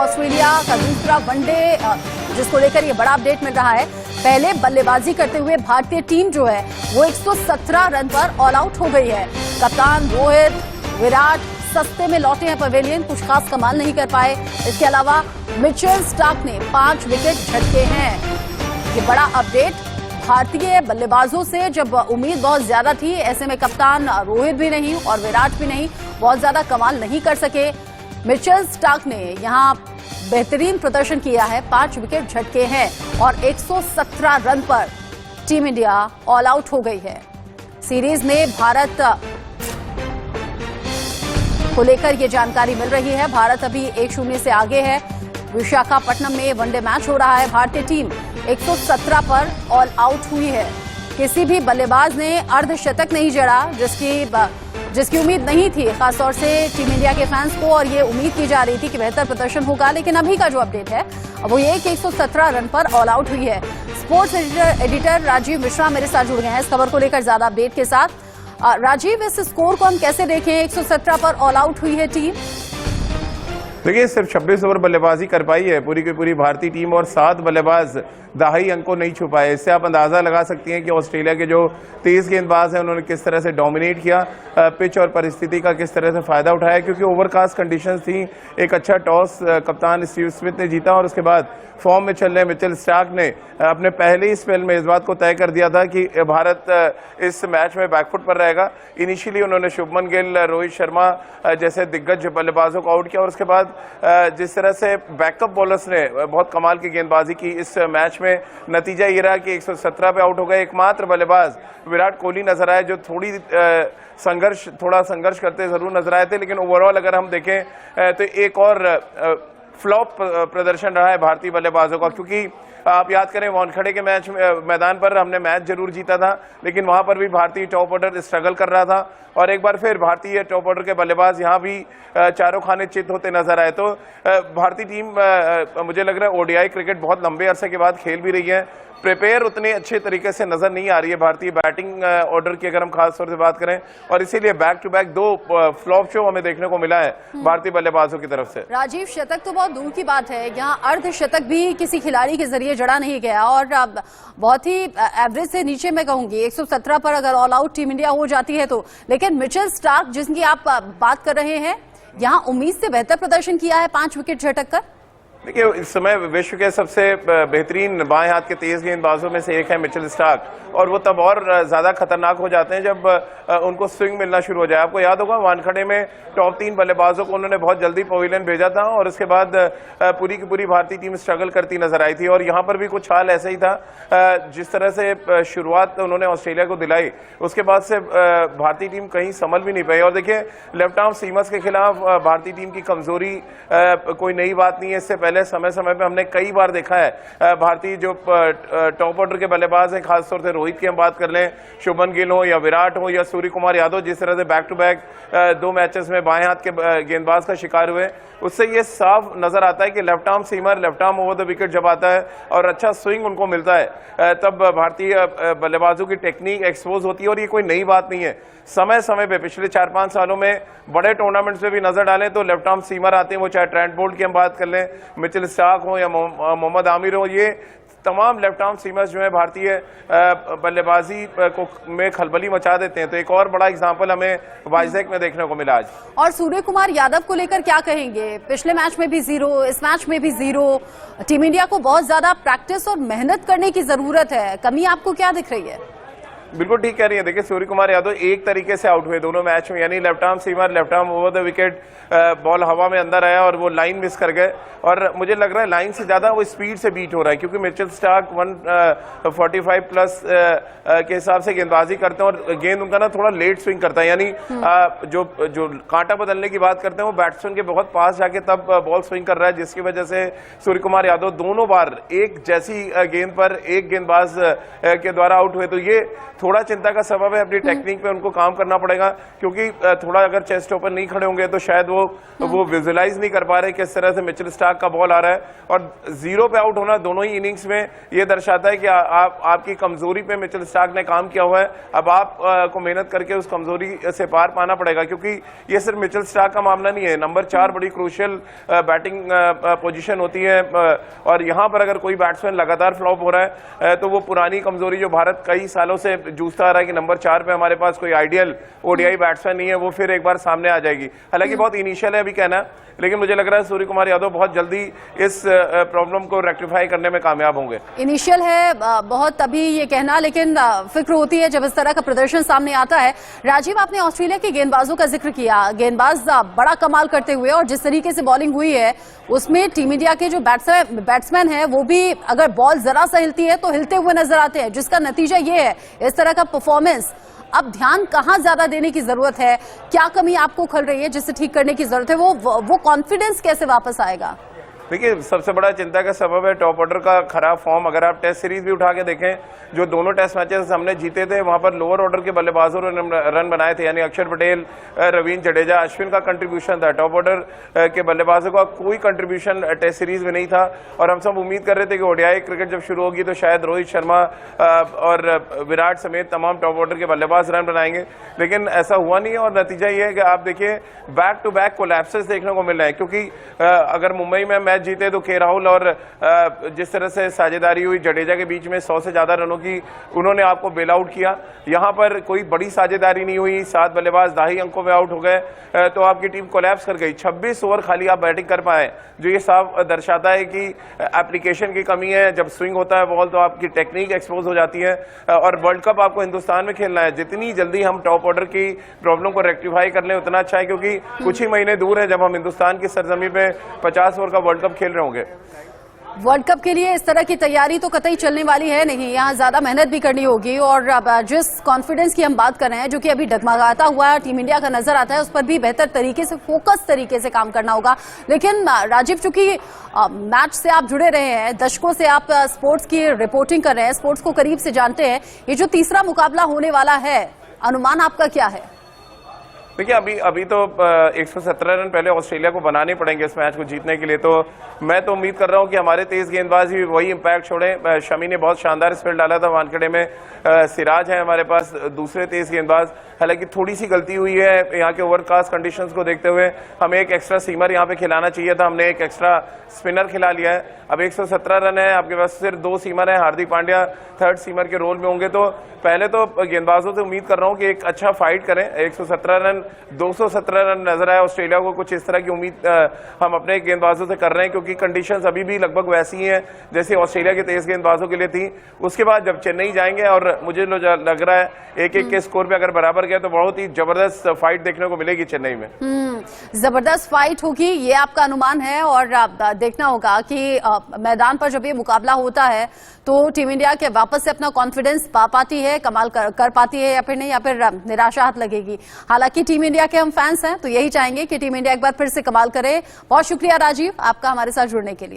Australia का दूसरा one day जिसको लेकर ये बड़ा अपडेट मिल रहा है। पहले बल्लेबाजी करते हुए भारतीय टीम जो है वो 117 रन पर ऑल आउट हो गई है। कप्तान रोहित, विराट सस्ते में लौटे हैं पवेलियन, कुछ खास कमाल नहीं कर पाए। इसके अलावा मिचेल स्टार्क ने 5 विकेट झटके हैं। ये बड़ा अपडेट भारतीय बल्लेबाजों से जब उम्मीद बहुत ज्यादा थी, ऐसे में कप्तान रोहित भी नहीं और विराट भी नहीं, बहुत ज्यादा कमाल नहीं कर सके। मिचेल स्टार्क ने यहां बेहतरीन प्रदर्शन किया है, 5 विकेट झटके हैं और 117 रन पर टीम इंडिया ऑल आउट हो गई है। सीरीज में भारत को लेकर ये जानकारी मिल रही है। भारत अभी 1-0 से आगे है। विशाखापट्टनम में वनडे मैच हो रहा है। भारतीय टीम 117 पर ऑल आउट हुई है। किसी भी बल्लेबाज ने अर्धशतक नहीं जड़ा, जिसकी उम्मीद नहीं थी, खासतौर से टीम इंडिया के फैंस को, और ये उम्मीद की जा रही थी कि बेहतर प्रदर्शन होगा। लेकिन अभी का जो अपडेट है वो ये कि 117 रन पर ऑल आउट हुई है। स्पोर्ट्स एडिटर राजीव मिश्रा मेरे साथ जुड़ गए हैं इस खबर को लेकर ज्यादा अपडेट के साथ। राजीव, इस स्कोर को हम कैसे देखें? 117 पर ऑल आउट हुई है टीम। देखिए, सिर्फ 26 ओवर बल्लेबाजी कर पाई है पूरी की पूरी भारतीय टीम और 7 बल्लेबाज दहाई अंक को नहीं छू पाए। इससे आप अंदाजा लगा सकती हैं कि ऑस्ट्रेलिया के जो 23 गेंदबाज हैं उन्होंने किस तरह से डोमिनेट किया, पिच और परिस्थिति का किस तरह से फायदा उठाया, क्योंकि ओवरकास्ट कंडीशंस थी। एक अच्छा टॉस कप्तान स्टीव स्मिथ ने जीता और उसके बाद फॉर्म में चल रहे मिचेल स्टार्क ने अपने पहले ही स्पेल में इस बात को तय कर दिया था कि भारत इस मैच में बैकफुट पर रहेगा। इनिशियली उन्होंने शुभमन गिल, रोहित शर्मा जैसे दिग्गज बल्लेबाजों को आउट किया और उसके बाद जिस तरह से बैकअप बॉलर्स ने बहुत कमाल की गेंदबाजी की इस मैच में, नतीजा ये रहा कि 117 पे आउट हो गए। एकमात्र बल्लेबाज विराट कोहली नजर आए जो थोड़ा संघर्ष करते जरूर नजर आए थे, लेकिन ओवरऑल अगर हम देखें तो एक और फ्लॉप प्रदर्शन रहा है भारतीय बल्लेबाजों का। क्योंकि आप याद करें, वानखेड़े के मैदान पर हमने मैच जरूर जीता था, लेकिन वहां पर भी भारतीय टॉप ऑर्डर स्ट्रगल कर रहा था और एक बार फिर भारतीय टॉप ऑर्डर के बल्लेबाज यहां भी चारों खाने चित होते नजर आए। तो भारतीय टीम मुझे लग रहा है ओडीआई क्रिकेट बहुत लंबे अरसे के बाद खेल भी रही है। प्रिपेयर उतने अच्छे तरीके से नजर नहीं आ रही है भारतीय बैटिंग ऑर्डर की, अगर हम खास तौर से बात करें, और इसीलिए back to back 2 flop show हमें देखने को मिला है भारतीय बल्लेबाजों की तरफ से। राजीव, शतक तो बहुत दूर की बात है, यहाँ अर्धशतक भी किसी खिलाड़ी के जरिए जड़ा नहीं गया और बहुत ही एवरेज से नीचे मैं कहूंगी 117 पर अगर ऑल आउट टीम इंडिया हो जाती है तो। लेकिन मिचेल स्टार्क जिसकी आप बात कर रहे हैं, यहाँ उम्मीद से बेहतर प्रदर्शन किया है, 5 विकेट झटक कर। देखिए, इस समय विश्व के सबसे बेहतरीन बाएं हाथ के तेज गेंदबाजों में से एक है मिचेल स्टार्क, और वो तब और ज्यादा खतरनाक हो जाते हैं जब उनको स्विंग मिलना शुरू हो जाए। आपको याद होगा वानखेड़े में टॉप 3 बल्लेबाजों को उन्होंने बहुत जल्दी पवेलियन भेजा था और उसके बाद पूरी की पूरी भारतीय टीम स्ट्रगल करती नजर आई थी। और यहाँ पर भी कुछ हाल ऐसा ही था। जिस तरह से शुरुआत उन्होंने ऑस्ट्रेलिया को दिलाई, उसके बाद से भारतीय टीम कहीं संभल भी नहीं पाई। और देखिए, लेफ्ट आर्म सीमर्स के खिलाफ भारतीय टीम की कमजोरी कोई नई बात नहीं है। इससे पहले समय समय पे हमने कई बार देखा है भारतीय जो टॉप ऑर्डर के बल्लेबाज हैं, खासतौर से रोहित की हम बात कर लें, शुभमन गिल हो या विराट हो या सूर्य कुमार यादव, जिस तरह से बैक टू बैक 2 मैचेस में बाएं हाथ के गेंदबाज का शिकार हुए, उससे ये साफ नजर आता है कि left arm seamer, left arm over the wicket जब आता है और अच्छा स्विंग उनको मिलता है, तब भारतीय बल्लेबाजों की टेक्निक एक्सपोज होती है। और ये कोई नई बात नहीं है। समय समय पे पिछले 4-5 सालों में बड़े टूर्नामेंट्स में भी नजर डालें तो लेफ्ट आर्म सीमर आते हैं, वो चाहे ट्रेंट बोल्ट की हम बात कर लें, मिचेल स्टार्क हो या मोहम्मद आमिर हो, ये तमाम लेफ्ट आर्म सीमर्स जो है भारतीय बल्लेबाजी में खलबली मचा देते हैं। तो एक और बड़ा एग्जांपल हमें वाइजैक में देखने को मिला आज। और सूर्य कुमार यादव को लेकर क्या कहेंगे? पिछले मैच में भी 0, इस मैच में भी 0। टीम इंडिया को बहुत ज्यादा प्रैक्टिस और मेहनत करने की जरूरत है, कमी आपको क्या दिख रही है? बिल्कुल ठीक कह रही है। देखिए, सूर्य कुमार यादव एक तरीके से आउट हुए दोनों मैच में, यानी left arm seamer, left arm over the wicket, ball हवा में अंदर आया और वो लाइन मिस कर गए। और मुझे लग रहा है लाइन से ज्यादा वो स्पीड से बीट हो रहा है, क्योंकि मिचेल स्टार्क 145 प्लस के हिसाब से गेंदबाजी करते हैं और गेंद उनका ना थोड़ा लेट स्विंग करता है, यानी जो कांटा बदलने की बात करते हैं वो बैट्समैन के बहुत पास जाके तब बॉल स्विंग कर रहा है, जिसकी वजह से सूर्य कुमार यादव दोनों बार एक जैसी गेंद पर एक गेंदबाज के द्वारा आउट हुए। तो ये थोड़ा चिंता का सबब है। अपनी टेक्निक पे उनको काम करना पड़ेगा, क्योंकि थोड़ा अगर चेस्ट ओपन नहीं खड़े होंगे तो शायद वो विजुलाइज नहीं कर पा रहे किस तरह से मिचेल स्टार्क का बॉल आ रहा है। और 0 पे आउट होना दोनों ही इनिंग्स में ये दर्शाता है कि आपकी कमजोरी पे मिचेल स्टार्क ने काम किया हुआ है। अब आप को मेहनत करके उस कमजोरी से पार पाना पड़ेगा, क्योंकि ये सिर्फ मिचेल स्टार्क का मामला नहीं है। नंबर 4 बड़ी क्रूशियल बैटिंग पोजीशन होती है, और यहाँ पर अगर कोई बैट्समैन लगातार फ्लॉप हो रहा है तो वो पुरानी कमजोरी जो भारत कई सालों से जूझता आ रहा है कि नंबर 4 पे हमारे पास कोई आइडियल ओडीआई बैट्समैन नहीं है, वो फिर एक बार सामने आ जाएगी। हालांकि बहुत इनिशियल है अभी कहना, लेकिन मुझे लग रहा है सूर्य कुमार यादव बहुत जल्दी इस प्रॉब्लम को रेक्टिफाई करने में कामयाब होंगे। इनिशियल है बहुत अभी ये कहना, लेकिन फिक्र होती है जब इस तरह का प्रदर्शन सामने आता है। राजीव, आपने ऑस्ट्रेलिया के गेंदबाजों का जिक्र किया, गेंदबाज बड़ा कमाल करते हुए, और जिस तरीके से बॉलिंग हुई है उसमें टीम इंडिया के जो बैट्समैन है वो भी अगर बॉल जरा सा हिलती है तो हिलते हुए नजर आते हैं, जिसका नतीजा ये है इस तरह का परफॉर्मेंस। अब ध्यान कहां ज्यादा देने की जरूरत है, क्या कमी आपको खल रही है जिससे ठीक करने की जरूरत है, वो कॉन्फिडेंस कैसे वापस आएगा? देखिए, सबसे बड़ा चिंता का सबब है टॉप ऑर्डर का खराब फॉर्म। अगर आप टेस्ट सीरीज भी उठा के देखें, जो दोनों टेस्ट मैचेस हमने जीते थे वहां पर लोअर ऑर्डर के बल्लेबाजों ने रन बनाए थे, यानी अक्षर पटेल, रवींद्र जडेजा, अश्विन का कंट्रीब्यूशन था। टॉप ऑर्डर के बल्लेबाजों का कोई कंट्रीब्यूशन टेस्ट सीरीज में नहीं था, और हम सब उम्मीद कर रहे थे कि ओडीआई क्रिकेट जब शुरू होगी तो शायद रोहित शर्मा और विराट समेत तमाम टॉप ऑर्डर के बल्लेबाज रन बनाएंगे, लेकिन ऐसा हुआ नहीं। और नतीजा ये है कि आप देखिए बैक टू बैक कोलैप्सेस देखने को मिल रहे हैं, क्योंकि अगर मुंबई में मैच जीते तो के राहुल और जिस तरह से साझेदारी हुई जडेजा के बीच में 100 से ज्यादा रनों की, उन्होंने आपको बेल आउट किया। यहाँ पर कोई बड़ी साझेदारी नहीं हुई, 7 बल्लेबाज 2.5 अंकों में आउट हो गए, तो आपकी टीम कोलैप्स कर गई। 26 ओवर खाली आप बैटिंग कर पाए, जो ये साफ दर्शाता है कि एप्लीकेशन की कमी है। जब स्विंग होता है बॉल तो आपकी टेक्निक एक्सपोज हो जाती है, और वर्ल्ड कप आपको हिंदुस्तान में खेलना है। जितनी जल्दी हम टॉप ऑर्डर की प्रॉब्लम को रेक्टिफाई कर लें उतना अच्छा है, क्योंकि कुछ ही महीने दूर है जब हम हिंदुस्तान की सरजमी पे 50 ओवर का वर्ल्ड कप खेल रहे होंगे। वर्ल्ड कप के लिए इस तरह की तैयारी तो कतई चलने वाली है नहीं, यहाँ ज्यादा मेहनत भी करनी होगी। और जिस कॉन्फिडेंस की हम बात कर रहे हैं, जो कि अभी डगमगाता हुआ टीम इंडिया का नजर आता है, उस पर भी बेहतर तरीके से, फोकस तरीके से काम करना होगा। लेकिन राजीव, चूंकि मैच से आप जुड़े रहे हैं, दशकों से आप स्पोर्ट्स की रिपोर्टिंग कर रहे हैं, स्पोर्ट्स को करीब से जानते हैं, ये जो तीसरा मुकाबला होने वाला है, अनुमान आपका क्या है? देखिए, अभी तो 117 रन पहले ऑस्ट्रेलिया को बनाने पड़ेंगे इस मैच को जीतने के लिए, तो मैं तो उम्मीद कर रहा हूं कि हमारे तेज गेंदबाज भी वही इंपैक्ट छोड़े। शमी ने बहुत शानदार स्पेल डाला था वानखेड़े में, सिराज है हमारे पास दूसरे तेज गेंदबाज। हालांकि थोड़ी सी गलती हुई है यहाँ के ओवरकास्ट कंडीशंस को देखते हुए, हमें एक एक्स्ट्रा सीमर यहाँ पे खिलाना चाहिए था, हमने एक एक्स्ट्रा स्पिनर खिला लिया है। अब 117 रन है, आपके पास सिर्फ 2 सीमर है, हार्दिक पांड्या थर्ड सीमर के रोल में होंगे, तो पहले तो गेंदबाजों से उम्मीद कर रहा हूं कि एक अच्छा फाइट करें। 117 रन 217 रन नजर आया ऑस्ट्रेलिया को, कुछ इस तरह की उम्मीद हम अपने गेंदबाजों से कर रहे हैं, क्योंकि कंडीशंस अभी भी लगभग वैसी ही हैं जैसे ऑस्ट्रेलिया के तेज गेंदबाजों के लिए थी। उसके बाद जब चेन्नई जाएंगे, और मुझे लग रहा है 1-1 के स्कोर पे अगर बराबर गया तो बहुत ही जबरदस्त फाइट देखने को मिलेगी चेन्नई में। जबरदस्त फाइट होगी, ये आपका अनुमान है। और देखना होगा कि मैदान पर जब ये मुकाबला होता है तो टीम इंडिया के वापस से अपना कॉन्फिडेंस पा पाती है, कमाल कर पाती है, या फिर नहीं, या फिर निराशा हाथ लगेगी। हालांकि टीम इंडिया के हम फैंस हैं तो यही चाहेंगे कि टीम इंडिया एक बार फिर से कमाल करे। बहुत शुक्रिया राजीव आपका हमारे साथ जुड़ने के लिए।